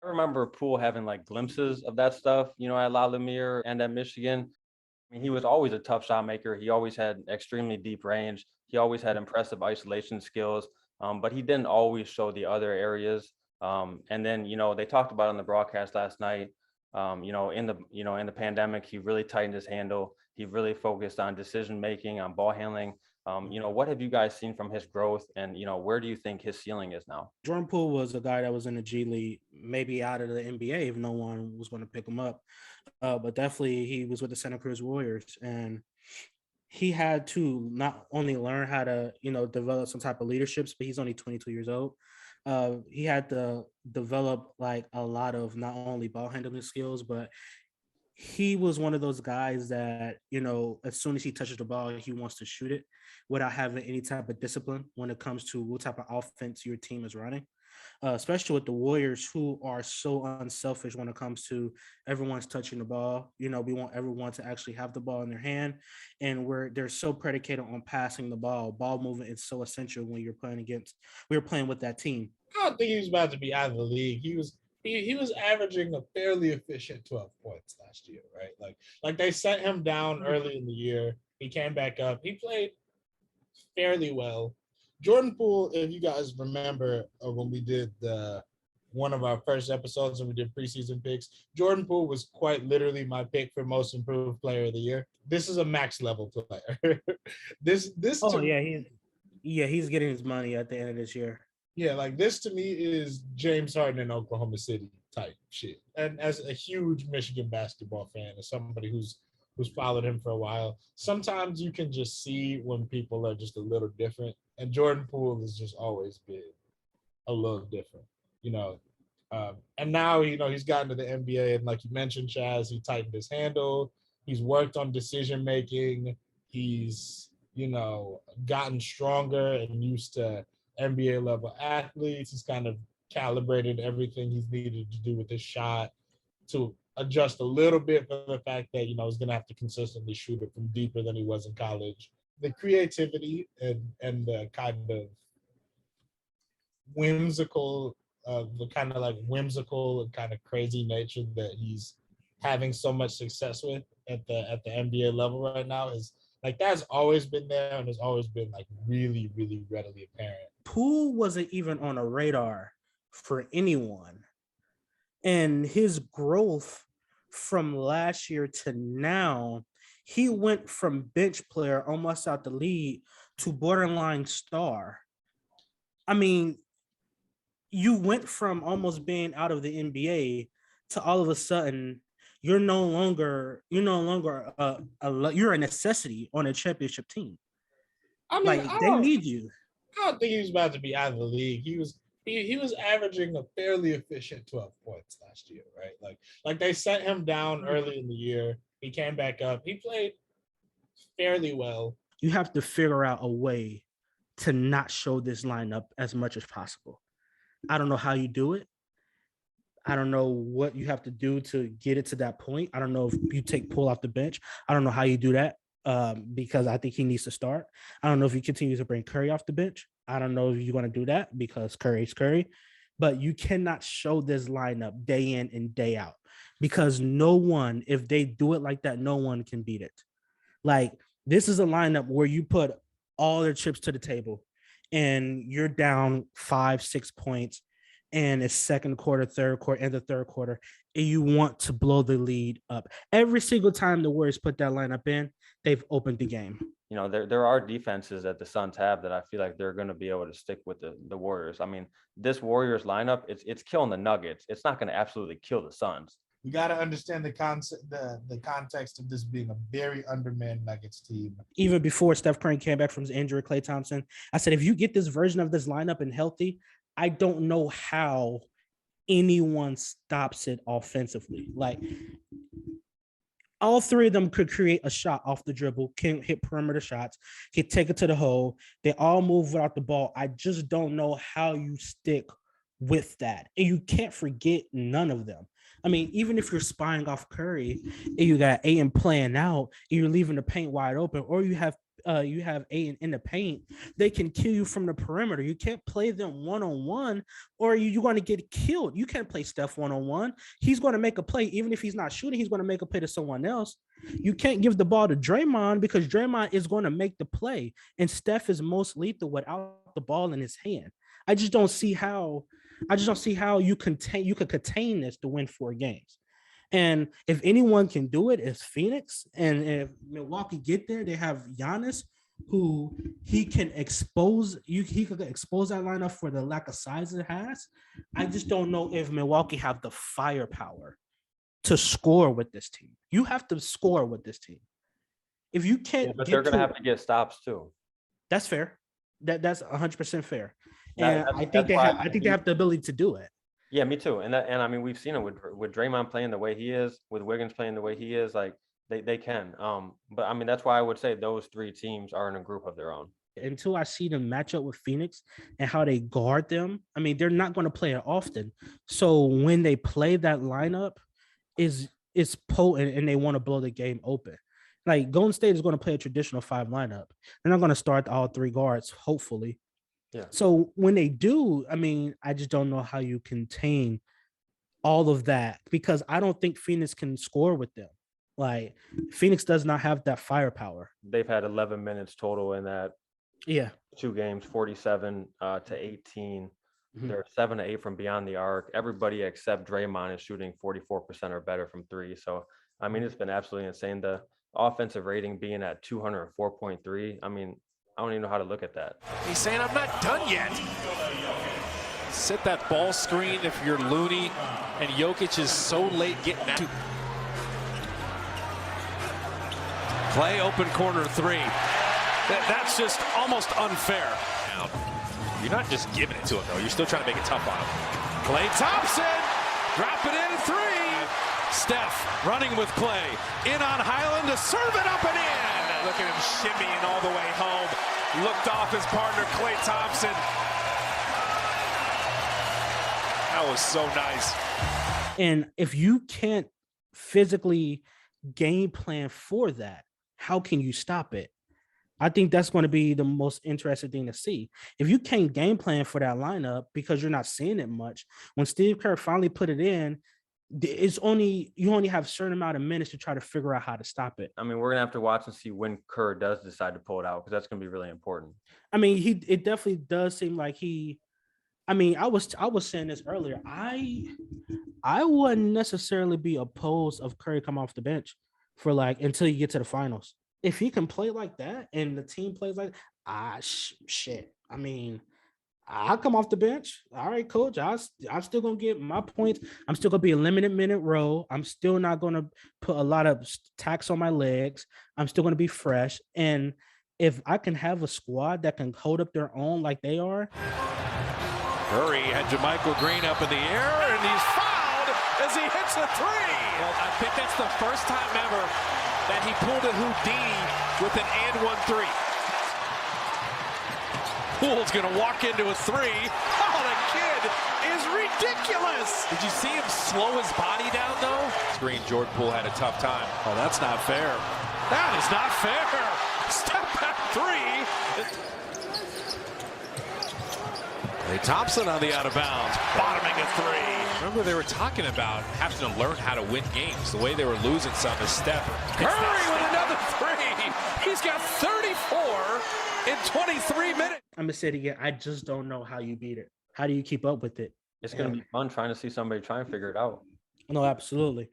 I remember Poole having like glimpses of that stuff, at La Lumiere and at Michigan. I mean, he was always a tough shot maker. He always had extremely deep range. He always had impressive isolation skills, but he didn't always show the other areas. And then, they talked about on the broadcast last night. In the pandemic, he really tightened his handle. He really focused on decision making, on ball handling. What have you guys seen from his growth, and where do you think his ceiling is now? Jordan Poole was a guy that was in the G League, maybe out of the NBA if no one was going to pick him up. But definitely he was with the Santa Cruz Warriors, and he had to not only learn how to, develop some type of leaderships, but he's only 22 years old. He had to develop like a lot of not only ball handling skills, but he was one of those guys that, as soon as he touches the ball, he wants to shoot it without having any type of discipline when it comes to what type of offense your team is running. Especially with the Warriors, who are so unselfish when it comes to everyone's touching the ball. We want everyone to actually have the ball in their hand, and they're so predicated on passing the ball. Ball movement is so essential when we're playing with that team. I don't think he was about to be out of the league. He was averaging a fairly efficient 12 points last year, right? Like they sent him down early in the year. He came back up. He played fairly well. Jordan Poole, if you guys remember when we did one of our first episodes and we did preseason picks, Jordan Poole was quite literally my pick for most improved player of the year. This is a max level player. this Oh yeah, he's getting his money at the end of this year. Yeah, like this to me is James Harden in Oklahoma City type shit. And as a huge Michigan basketball fan, as somebody who's followed him for a while, sometimes you can just see when people are just a little different. And Jordan Poole has just always been a little different, you know. And now, he's gotten to the NBA, and like you mentioned, Chaz, he tightened his handle. He's worked on decision making. He's, gotten stronger and used to NBA level athletes. He's kind of calibrated everything he's needed to do with his shot to adjust a little bit for the fact that, he's going to have to consistently shoot it from deeper than he was in college. The creativity and the kind of whimsical and kind of crazy nature that he's having so much success with at the NBA level right now is like that's always been there and has always been like really, really readily apparent. Poole wasn't even on a radar for anyone. And his growth from last year to now, he went from bench player almost out the league to borderline star. I mean, you went from almost being out of the NBA to all of a sudden you're no longer you're a necessity on a championship team. I mean, like they need you. I don't think he was about to be out of the league. He was averaging a fairly efficient 12 points last year, right? Like they sent him down early in the year. He came back up. He played fairly well. You have to figure out a way to not show this lineup as much as possible. I don't know how you do it. I don't know what you have to do to get it to that point. I don't know if you take Poole off the bench. I don't know how you do that because I think he needs to start. I don't know if you continue to bring Curry off the bench. I don't know if you're going to do that because Curry's Curry. But you cannot show this lineup day in and day out because no one, if they do it like that, no one can beat it. Like this is a lineup where you put all their chips to the table and you're down 5-6 points and it's second quarter, third quarter, and the third quarter, and you want to blow the lead up. Every single time the Warriors put that lineup in, they've opened the game. There are defenses that the Suns have that I feel like they're going to be able to stick with the Warriors. I mean, this Warriors lineup, it's killing the Nuggets. It's not going to absolutely kill the Suns. You got to understand the context of this being a very undermanned Nuggets team. Even before Steph Curry came back from his injury, Klay Thompson, I said, if you get this version of this lineup and healthy, I don't know how anyone stops it offensively. Like all three of them could create a shot off the dribble, can hit perimeter shots, can take it to the hole. They all move without the ball. I just don't know how you stick with that. And you can't forget none of them. I mean, even if you're spying off Curry and you got Ayton playing out and you're leaving the paint wide open, or you have Aiden in the paint, they can kill you from the perimeter. You can't play them one-on-one, or you're going to get killed. You can't play Steph one-on-one. He's going to make a play. Even if he's not shooting, he's going to make a play to someone else. You can't give the ball to Draymond because Draymond is going to make the play, and Steph is most lethal without the ball in his hand. I just don't see how you could contain this to win 4 games. And if anyone can do it, it's Phoenix. And if Milwaukee get there, they have Giannis, who he can expose. He could expose that lineup for the lack of size it has. I just don't know if Milwaukee have the firepower to score with this team. You have to score with this team. If you can't, but they're going to have to get stops too. That's fair. That's 100% fair. And I think they have the ability to do it. Yeah, me too. And I mean, we've seen it with Draymond playing the way he is, with Wiggins playing the way he is. Like they can. But I mean, that's why I would say those 3 teams are in a group of their own. Until I see them match up with Phoenix and how they guard them, I mean, they're not going to play it often. So when they play that lineup, is potent and they want to blow the game open. Like Golden State is going to play a traditional 5 lineup. They're not going to start all 3 guards, hopefully. Yeah. So when they do, I mean, I just don't know how you contain all of that because I don't think Phoenix can score with them. Like Phoenix does not have that firepower. They've had 11 minutes total in that. Yeah. 2 games, 47 to 18. Mm-hmm. They're 7 to 8 from beyond the arc. Everybody except Draymond is shooting 44% or better from 3. So, I mean, it's been absolutely insane. The offensive rating being at 204.3. I mean, I don't even know how to look at that. He's saying, I'm not done yet. Set that ball screen if you're Looney, and Jokic is so late getting out. Klay open corner 3. That's just almost unfair. You're not just giving it to him, though. You're still trying to make it tough on him. Klay Thompson, drop it in 3. Steph running with Klay. In on Highland to serve it up and in. Look at him shimmying all the way home. Looked off his partner, Klay Thompson. That was so nice. And if you can't physically game plan for that, how can you stop it? I think that's going to be the most interesting thing to see. If you can't game plan for that lineup because you're not seeing it much, when Steve Kerr finally put it in, you only have a certain amount of minutes to try to figure out how to stop it. I mean, we're gonna have to watch and see when Kerr does decide to pull it out because that's gonna be really important. I mean, it definitely does seem like I mean, I was saying this earlier. I wouldn't necessarily be opposed of Curry come off the bench for like until you get to the finals. If he can play like that and the team plays like shit. I mean, I'll come off the bench. All right, coach. I'm still gonna get my points. I'm still gonna be a limited minute role. I'm still not gonna put a lot of tax on my legs. I'm still gonna be fresh. And if I can have a squad that can hold up their own like they are. Curry had Jermichael Green up in the air, and he's fouled as he hits a 3. Well, I think that's the first time ever that he pulled a Houdini with an and 1-3. Poole's going to walk into a 3. Oh, the kid is ridiculous. Did you see him slow his body down, though? Screen, Jordan Poole had a tough time. Oh, that's not fair. That is not fair. Step back 3. Thompson on the out of bounds, bottoming a 3. Remember, they were talking about having to learn how to win games. The way they were losing some is Steph. Curry with another 3. He's got 34 in 23 minutes. I'm gonna say it again. I just don't know how you beat it. How do you keep up with it? It's gonna be fun trying to see somebody try and figure it out. No, absolutely.